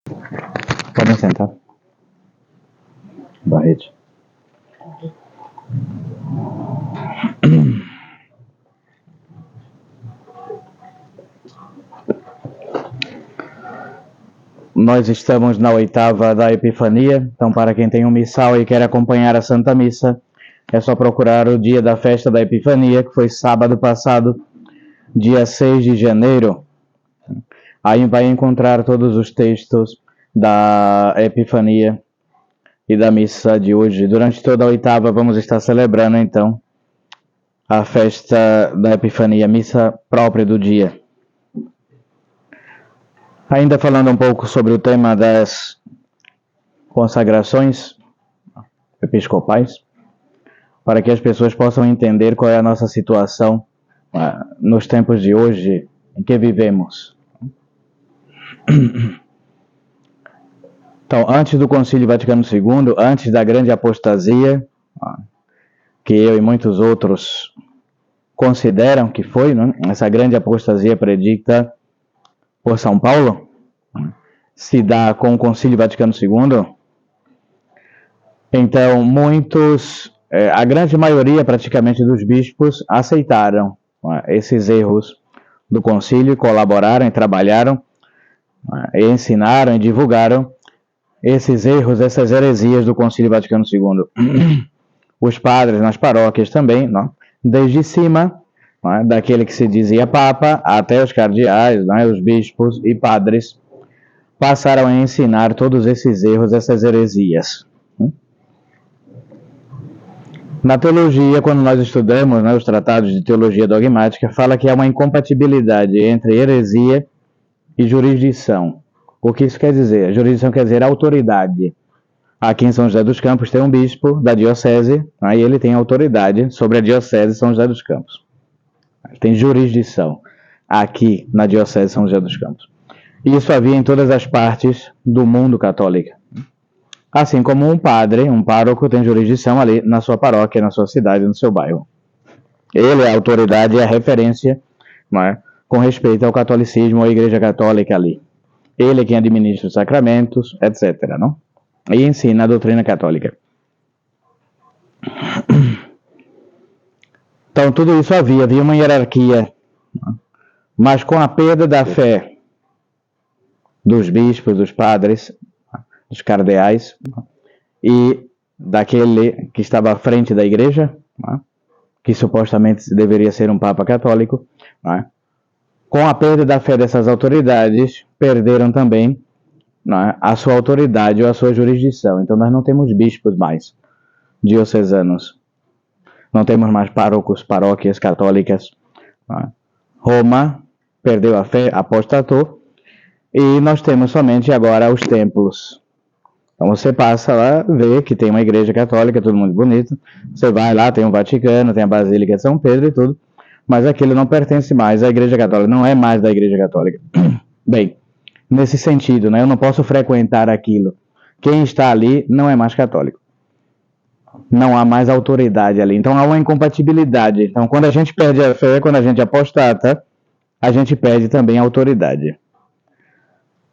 Podem sentar. Barrete. Nós estamos na 8ª da Epifania, então para quem tem um missal e quer acompanhar a Santa Missa, é só procurar o dia da festa da Epifania, que foi sábado passado, dia 6 de janeiro. Aí vai encontrar todos os textos da Epifania e da missa de hoje. Durante toda a 8ª vamos estar celebrando, então, a festa da Epifania, missa própria do dia. Ainda falando um pouco sobre o tema das consagrações episcopais, para que as pessoas possam entender qual é a nossa situação nos tempos de hoje em que vivemos. Então, antes do Concílio Vaticano II, antes da grande apostasia, que eu e muitos outros consideram que foi, né? Essa grande apostasia predicta por São Paulo, se dá com o Concílio Vaticano II. Então, a grande maioria praticamente dos bispos aceitaram esses erros do concílio, colaboraram e trabalharam, e ensinaram e divulgaram esses erros, essas heresias do Concílio Vaticano II. Os padres nas paróquias também, desde cima, daquele que se dizia Papa, até os cardeais, os bispos e padres, passaram a ensinar todos esses erros, essas heresias. Na teologia, quando nós estudamos os tratados de teologia dogmática, fala que há uma incompatibilidade entre heresia e jurisdição. O que isso quer dizer? Jurisdição quer dizer autoridade. Aqui em São José dos Campos tem um bispo da diocese, e ele tem autoridade sobre a diocese de São José dos Campos. Tem jurisdição aqui na diocese de São José dos Campos. E isso havia em todas as partes do mundo católico. Assim como um padre, um pároco, tem jurisdição ali na sua paróquia, na sua cidade, no seu bairro. Ele é a autoridade e a referência, com respeito ao catolicismo, à Igreja Católica ali. Ele é quem administra os sacramentos, etc. Não? E ensina a doutrina católica. Então, tudo isso havia uma hierarquia. Mas com a perda da fé dos bispos, dos padres, dos cardeais e daquele que estava à frente da igreja, que supostamente deveria ser um papa católico, com a perda da fé dessas autoridades, perderam também a sua autoridade ou a sua jurisdição. Então nós não temos bispos mais diocesanos, não temos mais párocos, paróquias católicas. Roma perdeu a fé, apostatou, e nós temos somente agora os templos. Então você passa lá, vê que tem uma igreja católica, tudo muito bonito. Você vai lá, tem o Vaticano, tem a Basílica de São Pedro e tudo. Mas aquilo não pertence mais à igreja católica, não é mais da igreja católica. Bem, nesse sentido, eu não posso frequentar aquilo. Quem está ali não é mais católico. Não há mais autoridade ali. Então há uma incompatibilidade. Então quando a gente perde a fé, quando a gente apostata, a gente perde também a autoridade.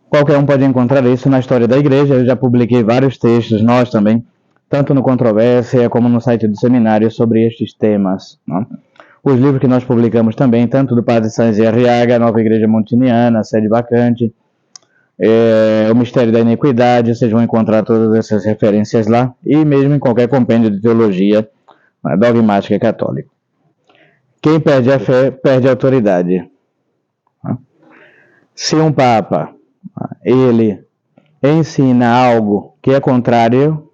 Qualquer um pode encontrar isso na história da igreja. Eu já publiquei vários textos, nós também, tanto no Controvérsia como no site do seminário, sobre estes temas. Os livros que nós publicamos também, tanto do Padre Sainz e Arriaga, Nova Igreja Montiniana, Sede Vacante, o Mistério da Iniquidade, vocês vão encontrar todas essas referências lá, e mesmo em qualquer compêndio de teologia dogmática católica. Quem perde a fé, perde a autoridade. Se um Papa ele ensina algo que é contrário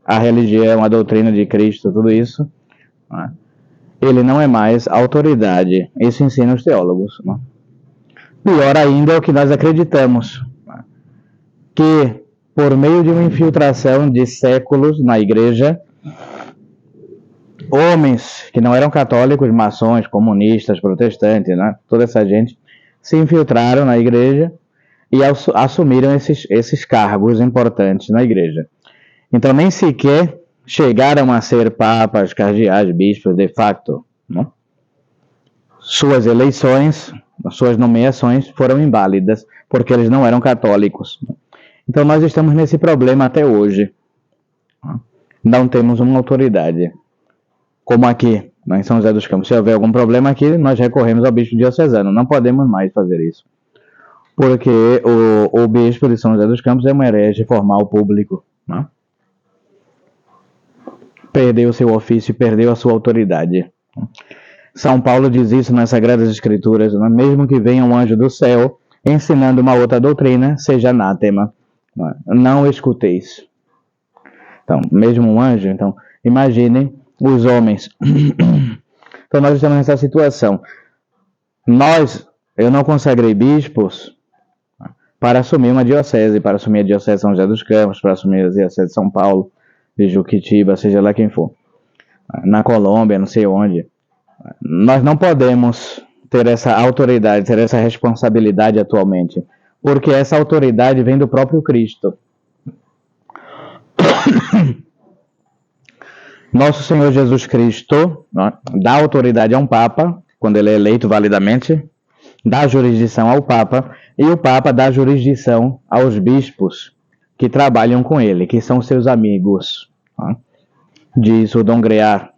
à religião, à doutrina de Cristo, tudo isso, ele não é mais autoridade. Isso ensina os teólogos. Pior ainda é o que nós acreditamos, que por meio de uma infiltração de séculos na igreja, homens que não eram católicos, maçons, comunistas, protestantes, toda essa gente, se infiltraram na igreja e assumiram esses cargos importantes na igreja. Então nem sequer chegaram a ser papas, cardeais, bispos de facto. Suas eleições, suas nomeações foram inválidas, porque eles não eram católicos. Então nós estamos nesse problema até hoje. Não temos uma autoridade. Como aqui, em São José dos Campos, se houver algum problema aqui, nós recorremos ao bispo diocesano. Não podemos mais fazer isso. Porque o bispo de São José dos Campos é um herege formal público. Né? Perdeu seu ofício, perdeu a sua autoridade. São Paulo diz isso nas Sagradas Escrituras, né? Mesmo que venha um anjo do céu ensinando uma outra doutrina, seja anátema. Não escuteis. Então, mesmo um anjo, então, imaginem os homens. Então, nós estamos nessa situação. Eu não consagrei bispos para assumir uma diocese, para assumir a diocese de São José dos Campos, para assumir a diocese de São Paulo, de Juquitiba, seja lá quem for. Na Colômbia, não sei onde. Nós não podemos ter essa autoridade, ter essa responsabilidade atualmente, porque essa autoridade vem do próprio Cristo. Nosso Senhor Jesus Cristo, né, dá autoridade a um Papa, quando ele é eleito validamente, dá jurisdição ao Papa, e o Papa dá jurisdição aos bispos que trabalham com ele, que são seus amigos. Né? Diz o Dom Grear,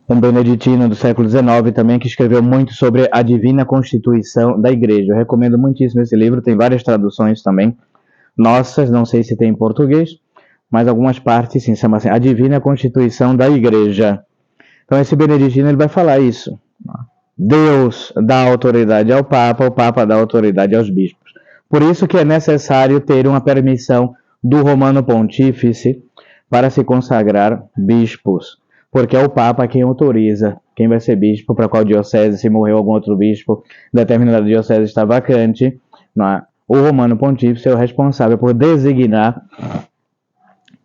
um beneditino do século XIX também, que escreveu muito sobre a divina constituição da Igreja. Eu recomendo muitíssimo esse livro, tem várias traduções também, nossas, não sei se tem em português, mas algumas partes sim, chama assim, a divina constituição da Igreja. Então esse beneditino ele vai falar isso. Deus dá autoridade ao Papa, o Papa dá autoridade aos bispos. Por isso que é necessário ter uma permissão do Romano Pontífice para se consagrar bispos, porque é o Papa quem autoriza quem vai ser bispo, para qual diocese, se morreu algum outro bispo, determinada diocese está vacante, não é? O Romano Pontífice é o responsável por designar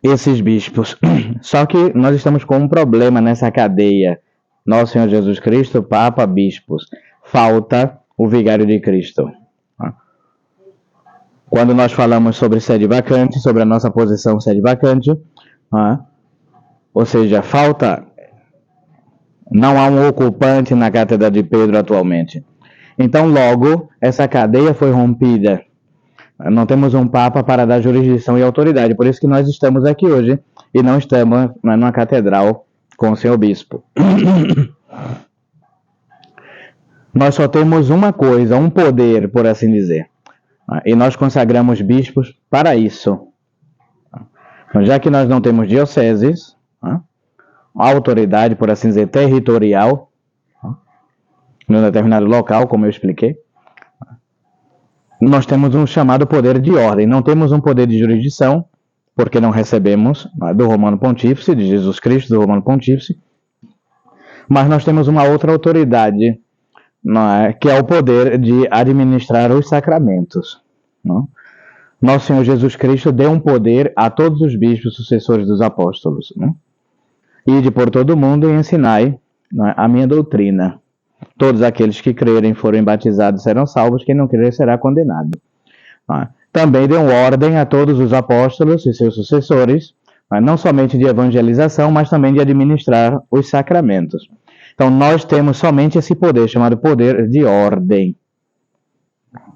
esses bispos. Só que nós estamos com um problema nessa cadeia. Nosso Senhor Jesus Cristo, Papa, bispos. Falta o vigário de Cristo. Quando nós falamos sobre sede vacante, sobre a nossa posição sede vacante, ou seja, não há um ocupante na Cátedra de Pedro atualmente. Então, logo, essa cadeia foi rompida. Não temos um Papa para dar jurisdição e autoridade. Por isso que nós estamos aqui hoje e não estamos numa catedral com o senhor bispo. Nós só temos uma coisa, um poder, por assim dizer. E nós consagramos bispos para isso. Já que nós não temos dioceses, autoridade, por assim dizer, territorial, num determinado local, como eu expliquei, nós temos um chamado poder de ordem. Não temos um poder de jurisdição, porque não recebemos do Romano Pontífice, de Jesus Cristo, do Romano Pontífice, mas nós temos uma outra autoridade, que é o poder de administrar os sacramentos. Nosso Senhor Jesus Cristo deu um poder a todos os bispos sucessores dos apóstolos. Ide por todo o mundo e ensinai a minha doutrina. Todos aqueles que crerem e forem batizados serão salvos, quem não crer será condenado. Também deu ordem a todos os apóstolos e seus sucessores, não somente de evangelização, mas também de administrar os sacramentos. Então nós temos somente esse poder, chamado poder de ordem.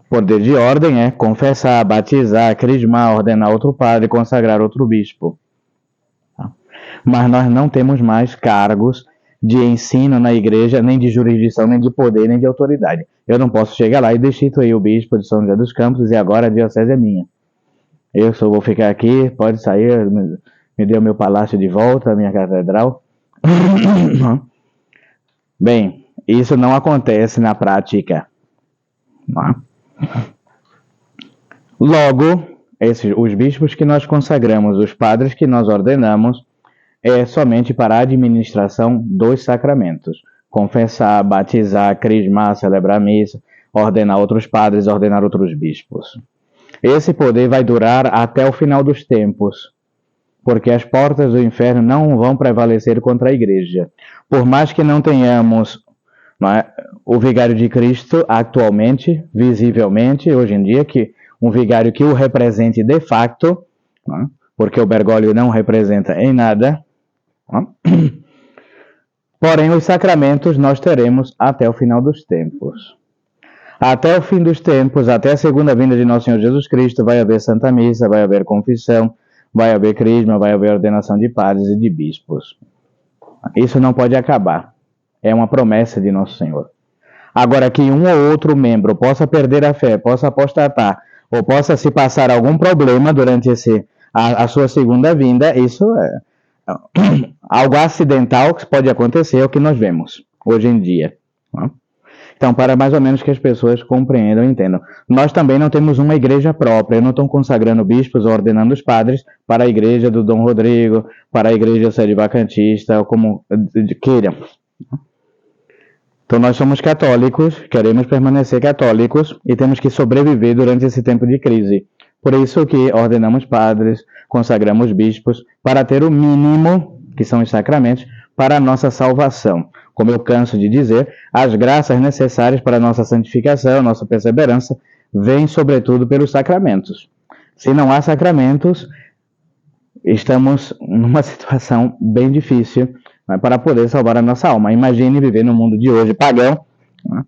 Poder de ordem é confessar, batizar, crismar, ordenar outro padre, consagrar outro bispo. Mas nós não temos mais cargos de ensino na igreja, nem de jurisdição, nem de poder, nem de autoridade. Eu não posso chegar lá e destituir o bispo de São José dos Campos e agora a diocese é minha. Eu só vou ficar aqui, pode sair, me dê o meu palácio de volta, a minha catedral. Bem, isso não acontece na prática. Logo, os bispos que nós consagramos, os padres que nós ordenamos, é somente para a administração dos sacramentos. Confessar, batizar, crismar, celebrar missa, ordenar outros padres, ordenar outros bispos. Esse poder vai durar até o final dos tempos, porque as portas do inferno não vão prevalecer contra a igreja. Por mais que não tenhamos o vigário de Cristo atualmente, visivelmente, hoje em dia, que um vigário que o represente de facto, porque o Bergoglio não representa em nada. Porém, os sacramentos nós teremos até o final dos tempos. Até o fim dos tempos, até a segunda vinda de nosso Senhor Jesus Cristo, vai haver Santa Missa, vai haver confissão, vai haver crisma, vai haver ordenação de padres e de bispos. Isso não pode acabar. É uma promessa de nosso Senhor. Agora, que um ou outro membro possa perder a fé, possa apostatar, ou possa se passar algum problema durante a sua segunda vinda, isso é algo acidental que pode acontecer, é o que nós vemos hoje em dia. Então, para mais ou menos que as pessoas compreendam e entendam. Nós também não temos uma igreja própria. Eu não estou consagrando bispos ou ordenando os padres para a igreja do Dom Rodrigo, para a igreja sede vacantista, ou como queiram. Então, nós somos católicos, queremos permanecer católicos e temos que sobreviver durante esse tempo de crise. Por isso que ordenamos padres, consagramos bispos, para ter o mínimo, que são os sacramentos, para a nossa salvação. Como eu canso de dizer, as graças necessárias para a nossa santificação, nossa perseverança, vêm sobretudo pelos sacramentos. Se não há sacramentos, estamos numa situação bem difícil, né, para poder salvar a nossa alma. Imagine viver no mundo de hoje pagão, né,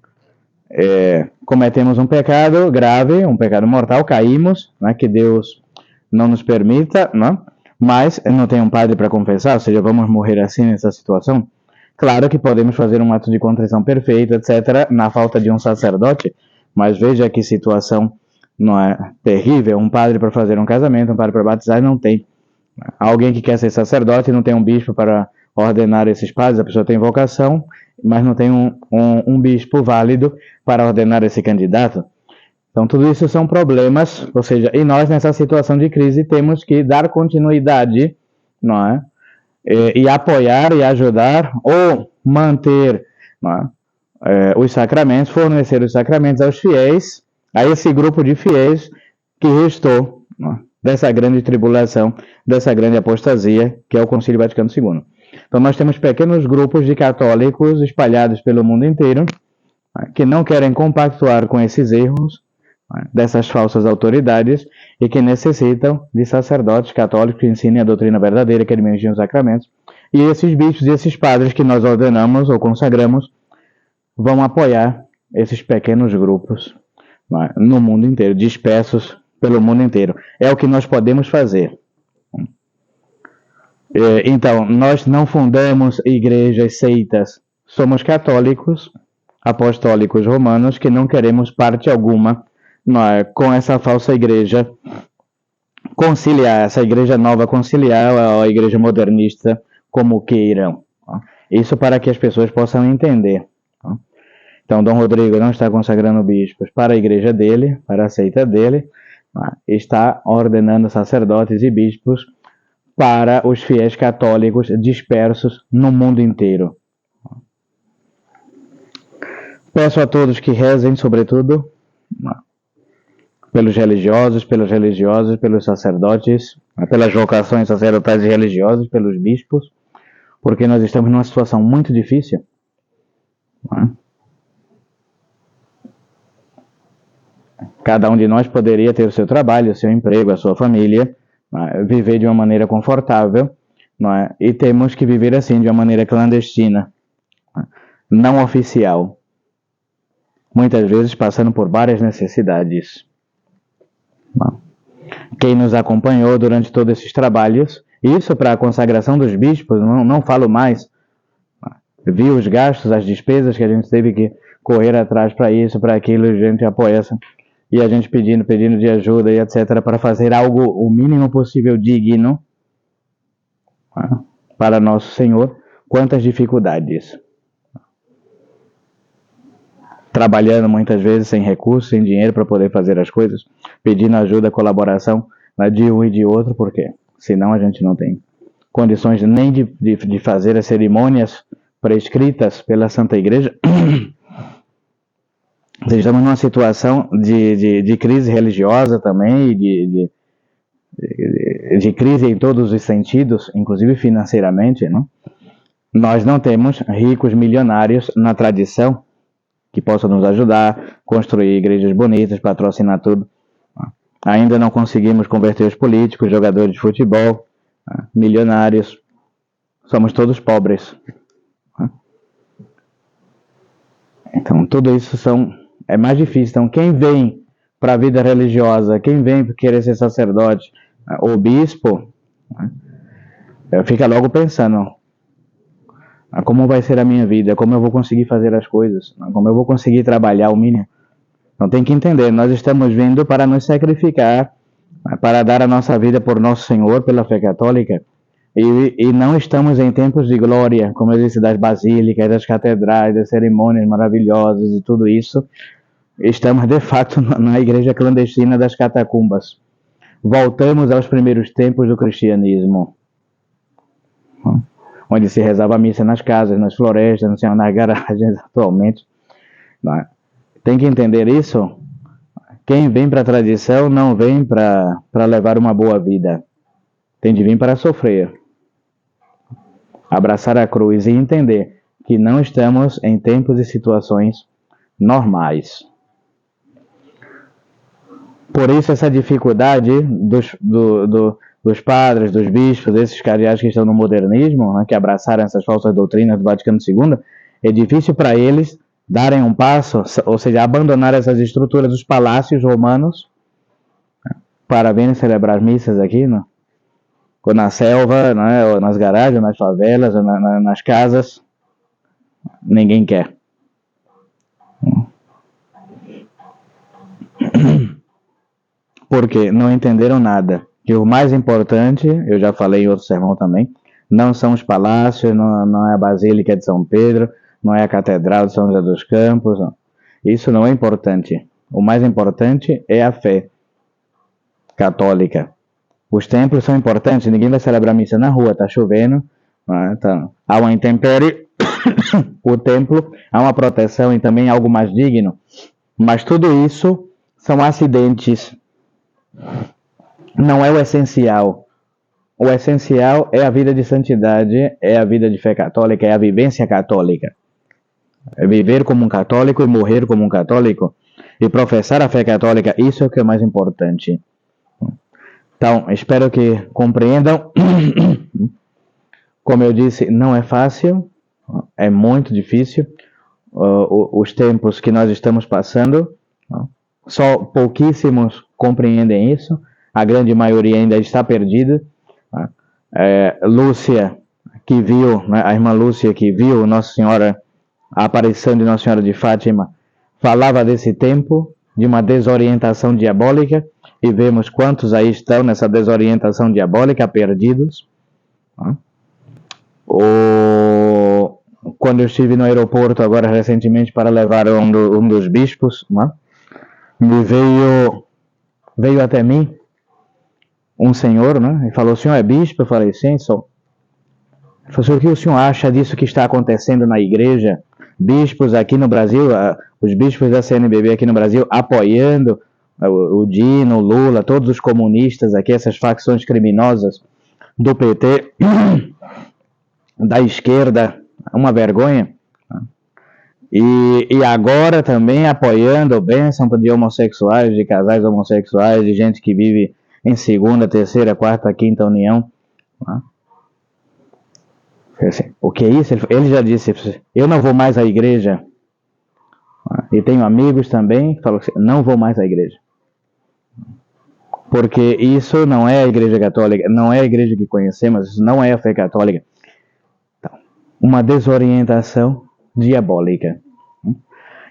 cometemos um pecado grave, um pecado mortal, caímos, né, que Deus não nos permita, né, mas não tem um padre para confessar, ou seja, vamos morrer assim nessa situação. Claro que podemos fazer um ato de contrição perfeito, etc., na falta de um sacerdote, mas veja que situação não é terrível, um padre para fazer um casamento, um padre para batizar, não tem. Alguém que quer ser sacerdote não tem um bispo para ordenar esses padres, a pessoa tem vocação, mas não tem um bispo válido para ordenar esse candidato. Então, tudo isso são problemas, ou seja, e nós nessa situação de crise temos que dar continuidade, não é? E apoiar e ajudar ou manter, não é? Os sacramentos, fornecer os sacramentos aos fiéis, a esse grupo de fiéis que restou, não é? Dessa grande tribulação, dessa grande apostasia, que é o Concílio Vaticano II. Então, nós temos pequenos grupos de católicos espalhados pelo mundo inteiro, que não querem compactuar com esses erros, dessas falsas autoridades, e que necessitam de sacerdotes católicos que ensinem a doutrina verdadeira, que administrem os sacramentos. E esses bispos e esses padres que nós ordenamos ou consagramos vão apoiar esses pequenos grupos no mundo inteiro, dispersos pelo mundo inteiro. É o que nós podemos fazer. Então, nós não fundamos igrejas, seitas. Somos católicos, apostólicos romanos, que não queremos parte alguma com essa falsa igreja conciliar, essa igreja nova conciliar a igreja modernista como queiram. Isso para que as pessoas possam entender. Então, Dom Rodrigo não está consagrando bispos para a igreja dele, para a seita dele, está ordenando sacerdotes e bispos para os fiéis católicos dispersos no mundo inteiro. Peço a todos que rezem, sobretudo, pelos religiosos, pelos religiosos, pelos sacerdotes, pelas vocações sacerdotais e religiosas, pelos bispos, porque nós estamos numa situação muito difícil. Cada um de nós poderia ter o seu trabalho, o seu emprego, a sua família, viver de uma maneira confortável, e temos que viver assim, de uma maneira clandestina, não oficial. Muitas vezes passando por várias necessidades. Quem nos acompanhou durante todos esses trabalhos, isso para a consagração dos bispos, não falo mais, vi os gastos, as despesas que a gente teve que correr atrás para isso, para aquilo, a gente apoia e a gente pedindo de ajuda e etc, para fazer algo o mínimo possível digno para nosso Senhor. Quantas dificuldades. Trabalhando muitas vezes sem recursos, sem dinheiro para poder fazer as coisas, pedindo ajuda, colaboração de um e de outro, porque senão a gente não tem condições nem de fazer as cerimônias prescritas pela Santa Igreja. Estamos numa situação de crise religiosa também, de crise em todos os sentidos, inclusive financeiramente, não? Nós não temos ricos milionários na tradição que possam nos ajudar, construir igrejas bonitas, patrocinar tudo. Ainda não conseguimos converter os políticos, jogadores de futebol, milionários. Somos todos pobres. Então, tudo isso são é mais difícil. Então, quem vem para a vida religiosa, quem vem querer ser sacerdote ou bispo, fica logo pensando, como vai ser a minha vida, como eu vou conseguir fazer as coisas, como eu vou conseguir trabalhar o mínimo. Então tem que entender, nós estamos vindo para nos sacrificar, para dar a nossa vida por nosso Senhor, pela fé católica, e não estamos em tempos de glória, como eu disse, das basílicas, das catedrais, das cerimônias maravilhosas e tudo isso. Estamos, de fato, na igreja clandestina das catacumbas. Voltamos aos primeiros tempos do cristianismo, onde se rezava a missa nas casas, nas florestas, nas garagens atualmente. Tem que entender isso. Quem vem para a tradição não vem para levar uma boa vida. Tem de vir para sofrer. Abraçar a cruz e entender que não estamos em tempos e situações normais. Por isso essa dificuldade dos padres, dos bispos, desses cardeais que estão no modernismo, que abraçaram essas falsas doutrinas do Vaticano II, é difícil para eles darem um passo, ou seja, abandonar essas estruturas dos palácios romanos para virem celebrar missas aqui, ou na selva, ou nas garagens, nas favelas, ou nas casas. Ninguém quer. Porque não entenderam nada. Que o mais importante, eu já falei em outro sermão também, não são os palácios, não é a Basílica de São Pedro, não é a Catedral de São José dos Campos. Não. Isso não é importante. O mais importante é a fé católica. Os templos são importantes, ninguém vai celebrar missa na rua, está chovendo, há uma intempérie, o templo, há uma proteção e também algo mais digno. Mas tudo isso são acidentes. Não é o essencial. O essencial é a vida de santidade, é a vida de fé católica, é a vivência católica. É viver como um católico e morrer como um católico. E professar a fé católica, isso é o que é mais importante. Então, espero que compreendam. Como eu disse, não é fácil, é muito difícil. Os tempos que nós estamos passando, só pouquíssimos compreendem isso. A grande maioria ainda está perdida. Lúcia, que viu, a irmã Lúcia, que viu Nossa Senhora, a aparição de Nossa Senhora de Fátima, falava desse tempo, de uma desorientação diabólica, e vemos quantos aí estão nessa desorientação diabólica, perdidos. Quando eu estive no aeroporto, agora recentemente, para levar um dos bispos, me veio até mim um senhor, e falou: "O senhor é bispo?" Eu falei: "Sim, sou." Ele falou: "O que o senhor acha disso que está acontecendo na igreja? Bispos aqui no Brasil, os bispos da CNBB aqui no Brasil apoiando o Dino, o Lula, todos os comunistas aqui, essas facções criminosas do PT, da esquerda, uma vergonha. E agora também apoiando a bênção de homossexuais, de casais homossexuais, de gente que vive em segunda, terceira, quarta, quinta união." O que é isso? Ele já disse: "Eu não vou mais à igreja." E tenho amigos também que falam: "Não vou mais à igreja." Porque isso não é a igreja católica, não é a igreja que conhecemos, isso não é a fé católica. Então, uma desorientação diabólica.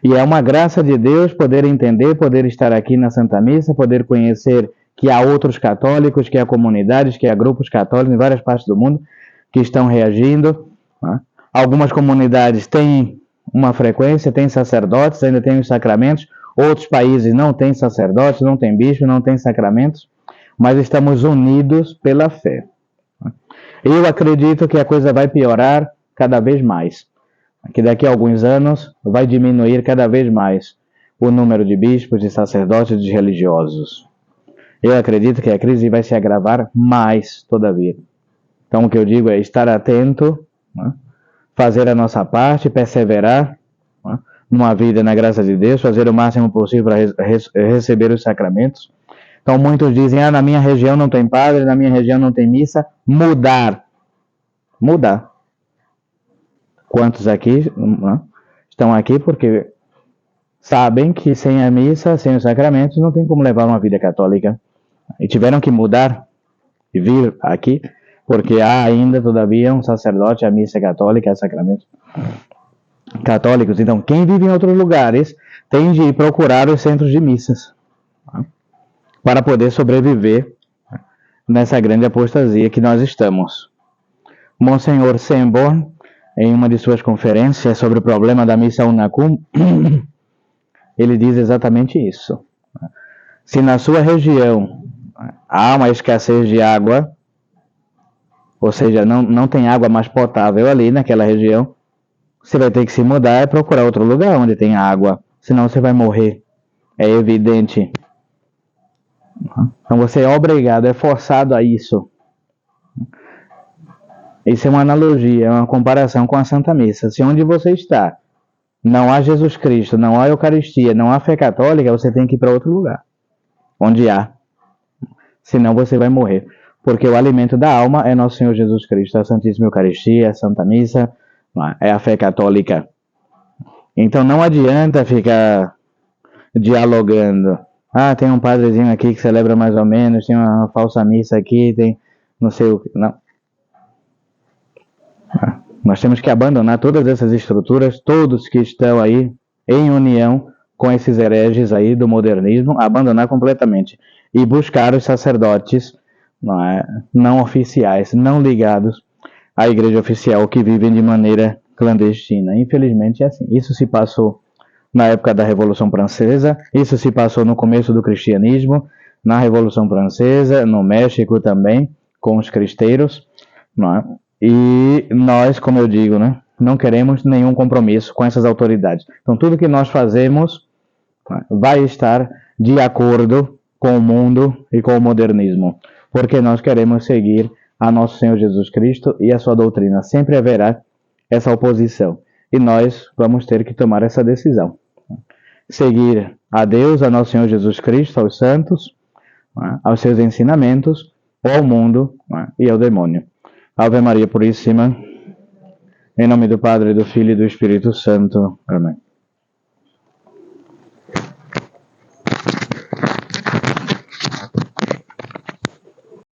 E é uma graça de Deus poder entender, poder estar aqui na Santa Missa, poder conhecer que há outros católicos, que há comunidades, que há grupos católicos em várias partes do mundo que estão reagindo. Algumas comunidades têm uma frequência, têm sacerdotes, ainda têm os sacramentos. Outros países não têm sacerdotes, não têm bispo, não têm sacramentos, mas estamos unidos pela fé. Eu acredito que a coisa vai piorar cada vez mais, que daqui a alguns anos vai diminuir cada vez mais o número de bispos, de sacerdotes, de religiosos. Eu acredito que a crise vai se agravar mais todavia. Então o que eu digo é estar atento, fazer a nossa parte, perseverar numa vida na graça de Deus, fazer o máximo possível para receber os sacramentos. Então muitos dizem: na minha região não tem padre, na minha região não tem missa. Mudar. Quantos aqui estão aqui porque sabem que sem a missa, sem os sacramentos, não tem como levar uma vida católica. E tiveram que mudar e vir aqui, porque há ainda, todavia, um sacerdote, a missa católica, os sacramentos católicos. Então, quem vive em outros lugares tem de ir procurar os centros de missas para poder sobreviver nessa grande apostasia que nós estamos. Monsenhor Sanborn, em uma de suas conferências sobre o problema da missa Unacum, ele diz exatamente isso. Se na sua região há uma escassez de água, ou seja, não tem água mais potável ali naquela região, você vai ter que se mudar e procurar outro lugar onde tem água, senão você vai morrer. É evidente. Então você é obrigado, é forçado a isso. Isso é uma analogia, é uma comparação com a Santa Missa. Se onde você está não há Jesus Cristo, não há Eucaristia, não há fé católica, você tem que ir para outro lugar, onde há. Senão você vai morrer. Porque o alimento da alma é Nosso Senhor Jesus Cristo, a Santíssima Eucaristia, a Santa Missa, é a fé católica. Então não adianta ficar dialogando. Ah, tem um padrezinho aqui que celebra mais ou menos, tem uma falsa missa aqui, tem não sei o que. Não. Nós temos que abandonar todas essas estruturas, todos que estão aí em união com esses hereges aí do modernismo, abandonar completamente e buscar os sacerdotes não oficiais, não ligados à igreja oficial, que vivem de maneira clandestina. Infelizmente é assim. Isso se passou na época da Revolução Francesa, isso se passou no começo do cristianismo, na Revolução Francesa, no México também, com os cristeiros, não é? E nós, como eu digo, né, não queremos nenhum compromisso com essas autoridades. Então, tudo que nós fazemos vai estar de acordo com o mundo e com o modernismo, porque nós queremos seguir a Nosso Senhor Jesus Cristo e a sua doutrina. Sempre haverá essa oposição e nós vamos ter que tomar essa decisão. Seguir a Deus, a Nosso Senhor Jesus Cristo, aos santos, aos seus ensinamentos, ou ao mundo e ao demônio. Ave Maria Puríssima, em nome do Padre, do Filho e do Espírito Santo. Amém.